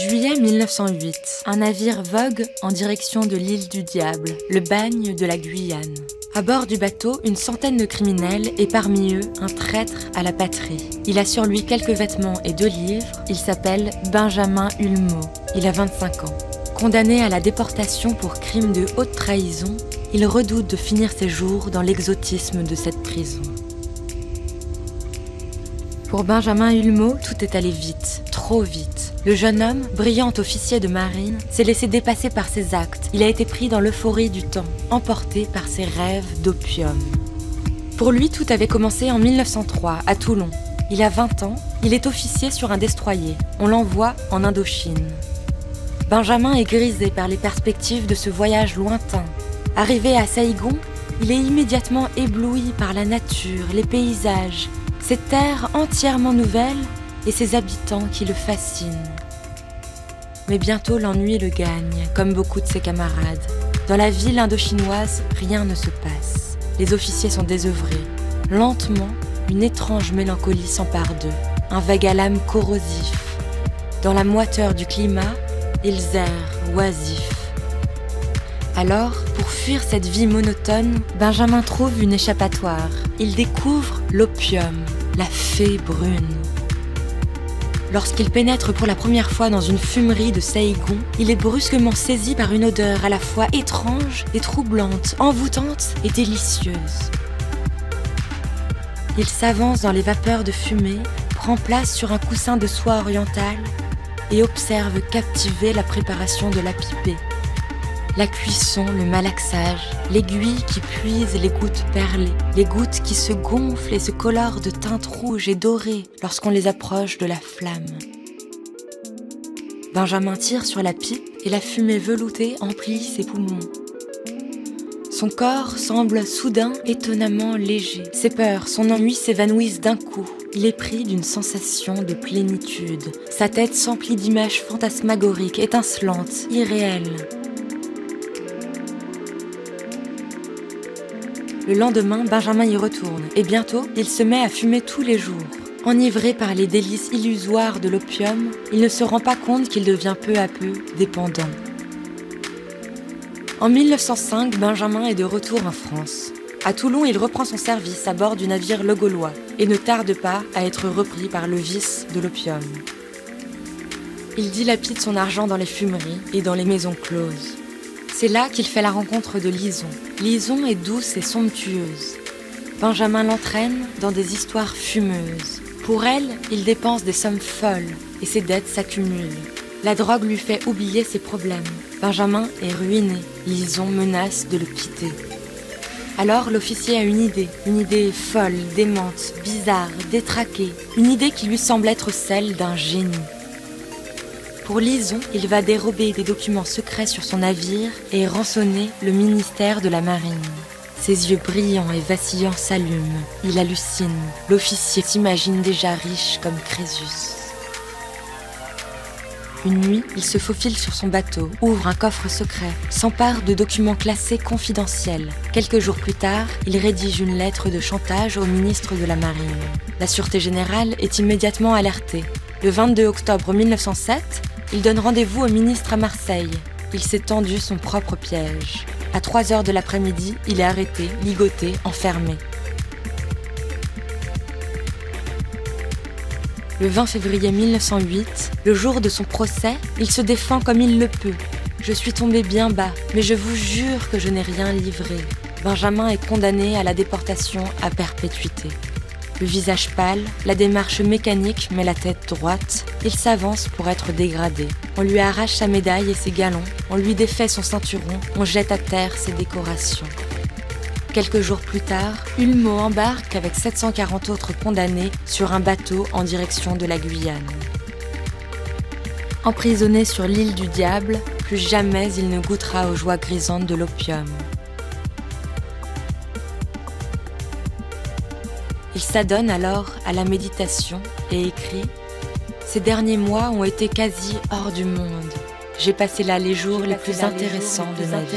Juillet 1908, un navire vogue en direction de l'île du Diable, le bagne de la Guyane. À bord du bateau, une centaine de criminels et parmi eux, un traître à la patrie. Il a sur lui quelques vêtements et 2 livres. Il s'appelle Benjamin Hulmeau. Il a 25 ans. Condamné à la déportation pour crime de haute trahison, il redoute de finir ses jours dans l'exotisme de cette prison. Pour Benjamin Hulmeau, tout est allé vite, trop vite. Le jeune homme, brillant officier de marine, s'est laissé dépasser par ses actes. Il a été pris dans l'euphorie du temps, emporté par ses rêves d'opium. Pour lui, tout avait commencé en 1903, à Toulon. Il a 20 ans, il est officier sur un destroyer. On l'envoie en Indochine. Benjamin est grisé par les perspectives de ce voyage lointain. Arrivé à Saïgon, il est immédiatement ébloui par la nature, les paysages, cette terre entièrement nouvelle et ses habitants qui le fascinent. Mais bientôt l'ennui le gagne, comme beaucoup de ses camarades. Dans la ville indochinoise, rien ne se passe. Les officiers sont désœuvrés. Lentement, une étrange mélancolie s'empare d'eux, un vague à l'âme corrosif. Dans la moiteur du climat, ils errent oisifs. Alors, pour fuir cette vie monotone, Benjamin trouve une échappatoire. Il découvre l'opium, la fée brune. Lorsqu'il pénètre pour la première fois dans une fumerie de Saïgon, il est brusquement saisi par une odeur à la fois étrange et troublante, envoûtante et délicieuse. Il s'avance dans les vapeurs de fumée, prend place sur un coussin de soie orientale et observe captivé la préparation de la pipée. La cuisson, le malaxage, l'aiguille qui puise les gouttes perlées, les gouttes qui se gonflent et se colorent de teintes rouges et dorées lorsqu'on les approche de la flamme. Benjamin tire sur la pipe et la fumée veloutée emplit ses poumons. Son corps semble soudain étonnamment léger. Ses peurs, son ennui s'évanouissent d'un coup. Il est pris d'une sensation de plénitude. Sa tête s'emplit d'images fantasmagoriques, étincelantes, irréelles. Le lendemain, Benjamin y retourne et bientôt, il se met à fumer tous les jours. Enivré par les délices illusoires de l'opium, il ne se rend pas compte qu'il devient peu à peu dépendant. En 1905, Benjamin est de retour en France. À Toulon, il reprend son service à bord du navire Le Gaulois et ne tarde pas à être repris par le vice de l'opium. Il dilapide son argent dans les fumeries et dans les maisons closes. C'est là qu'il fait la rencontre de Lison. Lison est douce et somptueuse. Benjamin l'entraîne dans des histoires fumeuses. Pour elle, il dépense des sommes folles et ses dettes s'accumulent. La drogue lui fait oublier ses problèmes. Benjamin est ruiné. Lison menace de le quitter. Alors l'officier a une idée folle, démente, bizarre, détraquée. Une idée qui lui semble être celle d'un génie. Pour Lison, il va dérober des documents secrets sur son navire et rançonner le ministère de la Marine. Ses yeux brillants et vacillants s'allument. Il hallucine. L'officier s'imagine déjà riche comme Crésus. Une nuit, il se faufile sur son bateau, ouvre un coffre secret, s'empare de documents classés confidentiels. Quelques jours plus tard, il rédige une lettre de chantage au ministre de la Marine. La Sûreté générale est immédiatement alertée. Le 22 octobre 1907, il donne rendez-vous au ministre à Marseille. Il s'est tendu son propre piège. À 3h de l'après-midi, il est arrêté, ligoté, enfermé. Le 20 février 1908, le jour de son procès, il se défend comme il le peut. « Je suis tombé bien bas, mais je vous jure que je n'ai rien livré. » Benjamin est condamné à la déportation à perpétuité. Le visage pâle, la démarche mécanique mais la tête droite, il s'avance pour être dégradé. On lui arrache sa médaille et ses galons, on lui défait son ceinturon, on jette à terre ses décorations. Quelques jours plus tard, Hulmeau embarque avec 740 autres condamnés sur un bateau en direction de la Guyane. Emprisonné sur l'île du Diable, plus jamais il ne goûtera aux joies grisantes de l'opium. Il s'adonne alors à la méditation et écrit « Ces derniers mois ont été quasi hors du monde. J'ai passé là les jours les plus intéressants de ma vie. »